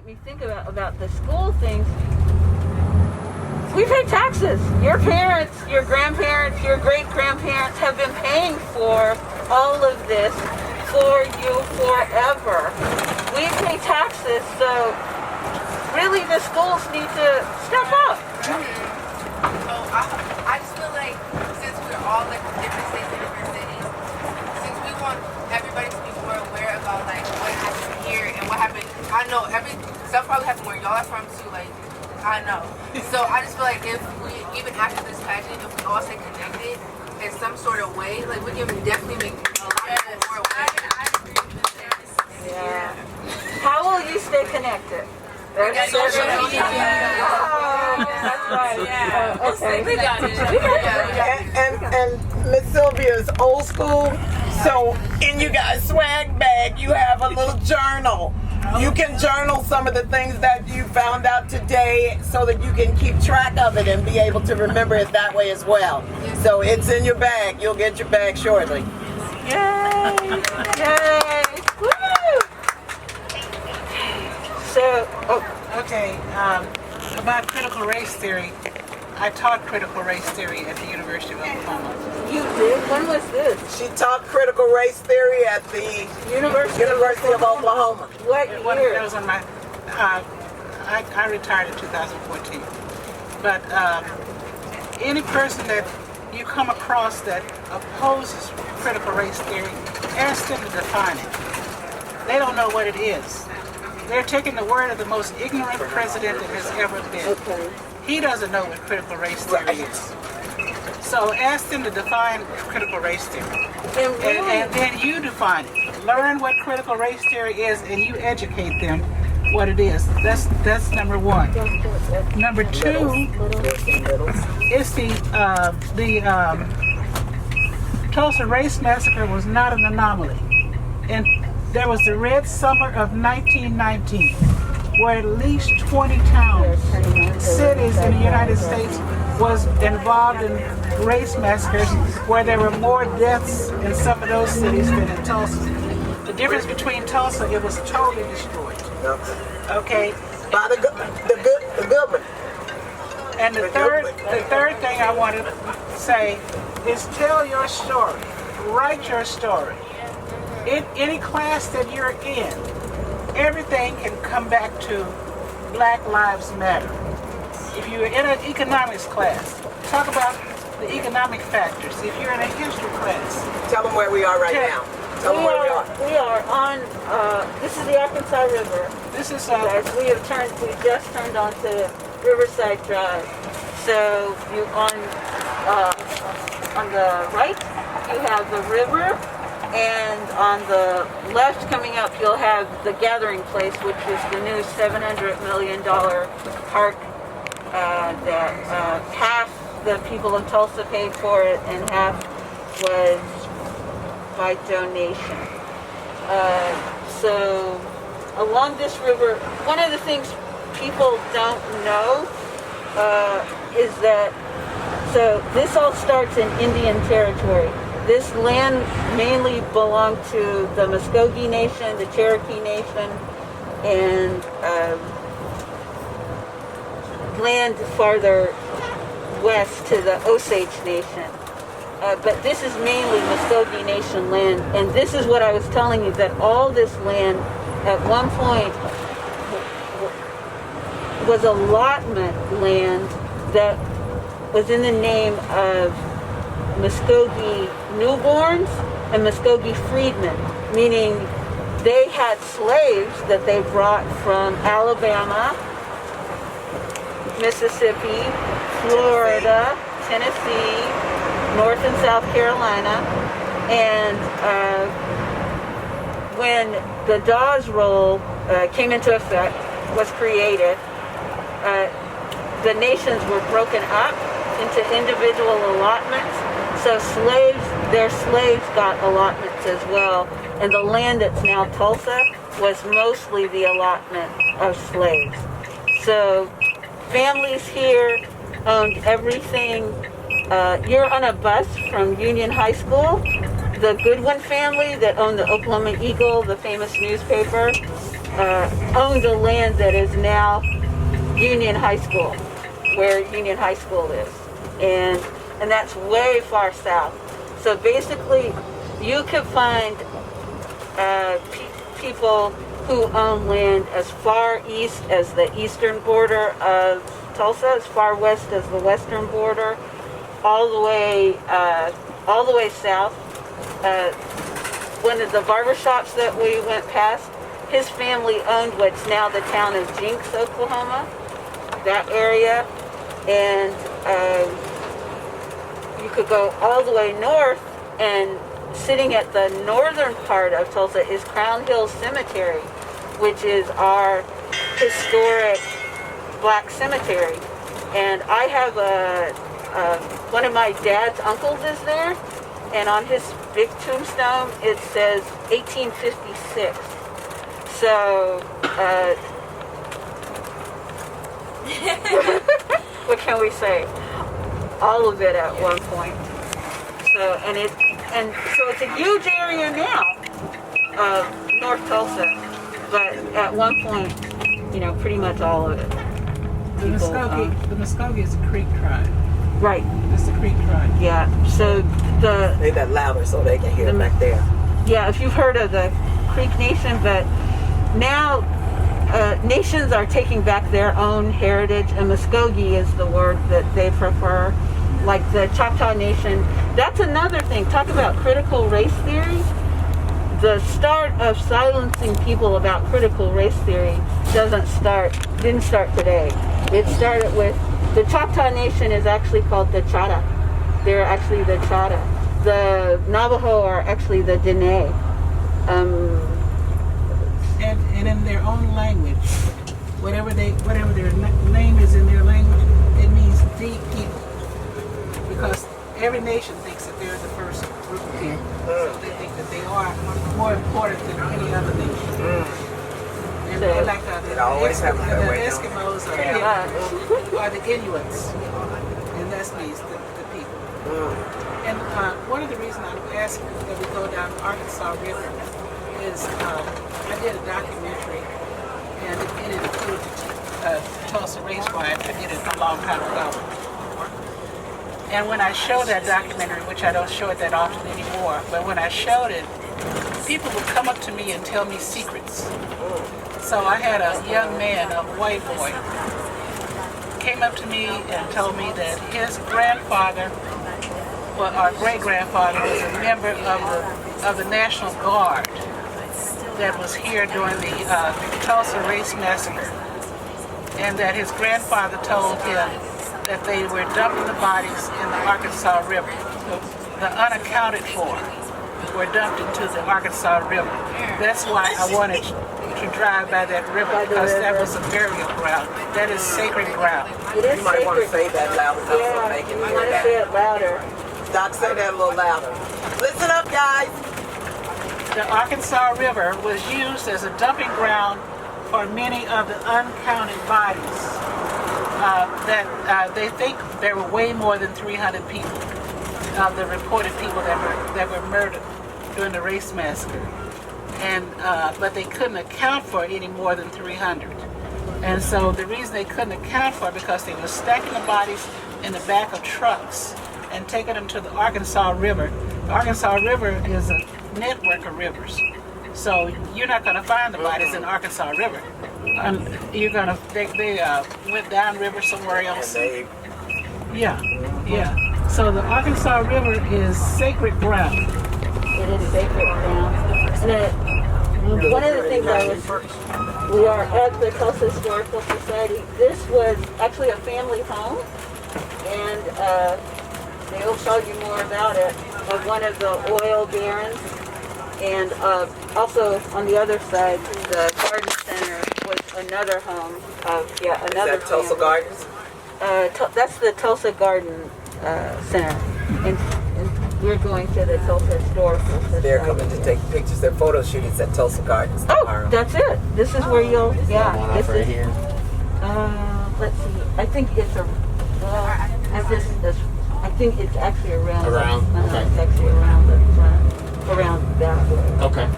make me think about the school things. We pay taxes. Your parents, your grandparents, your great-grandparents have been paying for all of this for you forever. We pay taxes, so really the schools need to step up. So I just feel like since we're all like from different states and different cities, since we want everybody to be more aware about like what happened here and what happened, I know stuff probably happened where y'all are from too, like I know. So I just feel like if we, even after this pageant, if we all stay connected in some sort of way, like we can definitely make a lot more aware. I agree with this. Yeah. How will you stay connected? That's social media. Oh, that's right. Yeah. Okay. We got it. And Miss Sylvia's old school. So in you guys' swag bag, you have a little journal. You can journal some of the things that you found out today so that you can keep track of it and be able to remember it that way as well. So it's in your bag. You'll get your bag shortly. Yay! Yay! Woo! So, Okay, about critical race theory. I taught critical race theory at the University of Oklahoma. you did? When was this? She taught critical race theory at the University of Oklahoma. What year? That was on my, I retired in 2014. But any person that you come across that opposes critical race theory, ask them to define it. They don't know what it is. They're taking the word of the most ignorant president that has ever been. Okay. He doesn't know what critical race theory is. So ask them to define critical race theory. And then you define it. Learn what critical race theory is and you educate them what it is. That's number one. Number two is the Tulsa Race Massacre was not an anomaly. And there was the Red Summer of 1919, where at least 20 towns, cities in the United States was involved in race massacres where there were more deaths in some of those cities than in Tulsa. The difference between Tulsa, it was totally destroyed. Okay? By the good one. And the third thing I want to say is tell your story. Write your story. In any class that you're in, everything can come back to Black Lives Matter. If you're in an economics class, talk about the economic factors. If you're in a history class, Tell them where we are right now. Tell them where we are. We are on, this is the Arkansas River. this is Guys, we just turned onto Riverside Drive. So you on the right, you have the river, and on the left coming up, you'll have the gathering place, which is the new $700 million park that half the people of Tulsa paid for it and half was by donation. So along this river, one of the things people don't know is that, so this all starts in Indian territory. This land mainly belonged to the Muskogee Nation, the Cherokee Nation, and land farther west to the Osage Nation. But this is mainly Muskogee Nation land, and this is what I was telling you, that all this land at one point was allotment land that was in the name of Muskogee newborns and Muskogee freedmen, meaning they had slaves that they brought from Alabama, Mississippi, Florida, Tennessee, North and South Carolina, and when the Dawes Roll came into effect, was created, the nations were broken up into individual allotments. So their slaves got allotments as well. And the land that's now Tulsa was mostly the allotment of slaves. So families here owned everything. You're on a bus from Union High School. The Goodwin family that owned the Oklahoma Eagle, the famous newspaper, owned the land that is now Union High School, where Union High School is, and that's way far south. So basically, you could find people who own land as far east as the eastern border of Tulsa, as far west as the western border, all the way south. One of the barber shops that we went past, his family owned what's now the town of Jinx, Oklahoma, that area, and you could go all the way north, and sitting at the northern part of Tulsa is Crown Hill Cemetery, which is our historic black cemetery. And I have one of my dad's uncles is there, and on his big tombstone it says 1856. So, what can we say? All of it at one point. So, and so it's a huge area now of North Tulsa, but at one point, pretty much all of it. The Muskogee is a Creek tribe. Right. It's a Creek tribe. Yeah. So Make that louder so they can hear back there. Yeah, if you've heard of the Creek Nation, but now nations are taking back their own heritage, and Muskogee is the word that they prefer. Like the Choctaw Nation, that's another thing. Talk about critical race theory. The start of silencing people about critical race theory didn't start today. It started with, the Choctaw Nation is actually called the Chata. They're actually the Chata. The Navajo are actually the Dene. And in their own language, whatever their name is in their language, it means the people. Because every nation thinks that they're the first group of people. So they think that they are more important than any other nation. And they like the Eskimos are the Inuits. And that means the people. And one of the reasons I'm asking that we go down the Arkansas River is I did a documentary, and it included Tulsa Race Riot. I did it a long time ago. And when I showed that documentary, which I don't show it that often anymore, but when I showed it, people would come up to me and tell me secrets. So I had a young man, a white boy, came up to me and told me that his grandfather, well, our great-grandfather, was a member of the National Guard that was here during the Tulsa Race Massacre, and that his grandfather told him that they were dumping the bodies in the Arkansas River. The unaccounted for were dumped into the Arkansas River. That's why I wanted to drive by that river, because that was a burial ground. That is sacred ground. It is You might want to say that louder. Yeah, Make it you hear want to that. say it louder. Doc, say that a little louder. Listen up, guys. The Arkansas River was used as a dumping ground for many of the uncounted bodies. They think there were way more than 300 people, the reported people that were murdered during the race massacre, and but they couldn't account for any more than 300. And so the reason they couldn't account for it because they were stacking the bodies in the back of trucks and taking them to the Arkansas River. The Arkansas River is a network of rivers, so you're not going to find the bodies in the Arkansas River. You're gonna. They went downriver somewhere else. Yeah. So the Arkansas River is sacred ground. It is sacred ground. And one of the things we are at the Tulsa Historical Society. This was actually a family home, and they'll tell you more about it. Of one of the oil barons, and also on the other side, the garden center was another home of another. Is that Tulsa Gardens? That's the Tulsa Garden Center, and we're going to the Tulsa Historical Society. They're coming to take pictures. Their photo shootings at Tulsa Gardens tomorrow. Oh, that's it. This is where you'll. Yeah, this right is. here. Let's see. I think it's a. I think it's actually around. Around? Okay. It's actually around the front, around that way. Okay.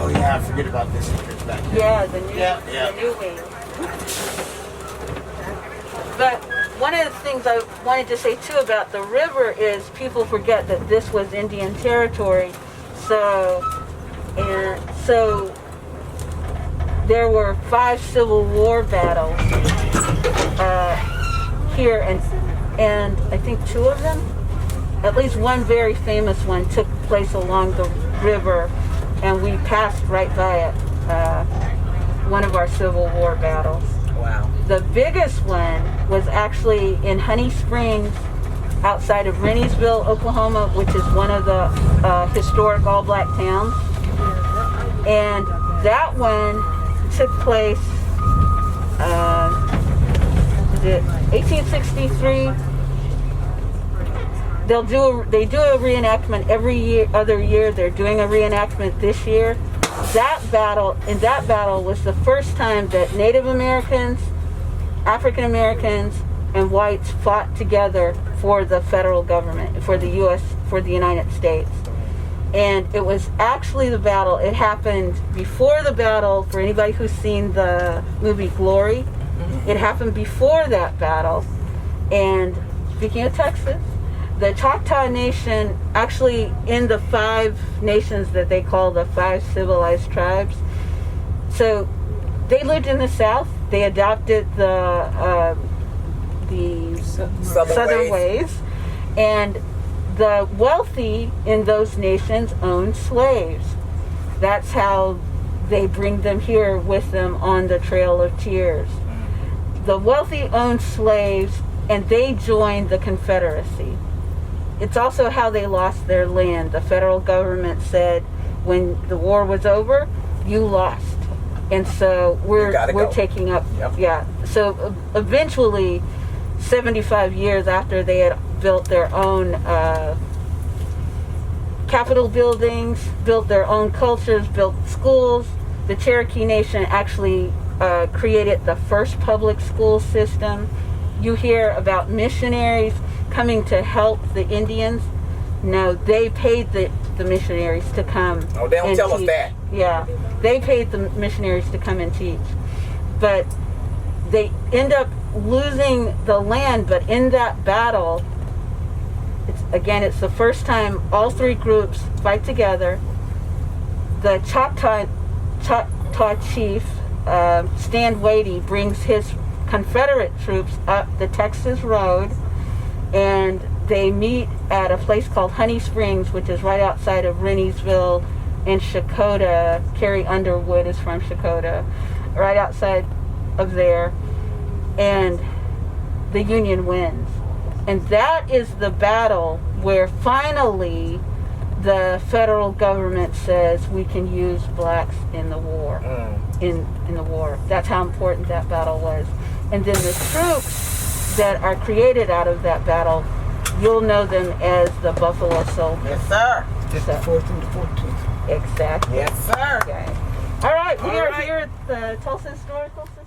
Oh yeah, I forget about this entrance back here. Yeah, the new, Yeah. the new wing. But one of the things I wanted to say too about the river is people forget that this was Indian territory. So there were 5 Civil War battles here, and I think 2 of them, at least one very famous one, took place along the river, and we passed right by it. One of our Civil War battles. Wow. The biggest one was actually in Honey Springs, outside of Renniesville, Oklahoma, which is one of the historic all-black towns. And that one took place, is it 1863? They do a reenactment every other year. They're doing a reenactment this year. In that battle was the first time that Native Americans, African Americans, and whites fought together for the federal government, for the U.S., for the United States. And it was actually the battle, it happened before the battle, for anybody who's seen the movie Lowery, it happened before that battle. And speaking of Texas, the Choctaw Nation, actually in the 5 nations that they call the 5 civilized tribes, so they lived in the South. They adopted the Southern ways, and the wealthy in those nations owned slaves. That's how they bring them here with them on the Trail of Tears. The wealthy owned slaves, and they joined the Confederacy. It's also how they lost their land. The federal government said when the war was over, you lost. And so we're taking up. Yep. Yeah. So eventually, 75 years after they had built their own Capitol buildings, built their own cultures, built schools, the Cherokee Nation actually created the first public school system. You hear about missionaries coming to help the Indians. No, they paid the missionaries to come. Oh, they don't and tell us teach. that. Yeah, they paid the missionaries to come and teach. But they end up losing the land, but in that battle, it's the first time all 3 groups fight together. The Choctaw chief, Stan Wadey, brings his Confederate troops up the Texas Road, and they meet at a place called Honey Springs, which is right outside of Renniesville and Shakota. Carrie Underwood is from Shakota, right outside of there, and the Union wins. And that is the battle where finally the federal government says we can use blacks in the war. In the war. That's how important that battle was. And then the troops that are created out of that battle, you'll know them as the Buffalo Soldiers. Yes, sir. Just the 4th and the 14th. Exactly. Yes, sir. Okay. All right, we All are right. here at the Tulsa Historical Society.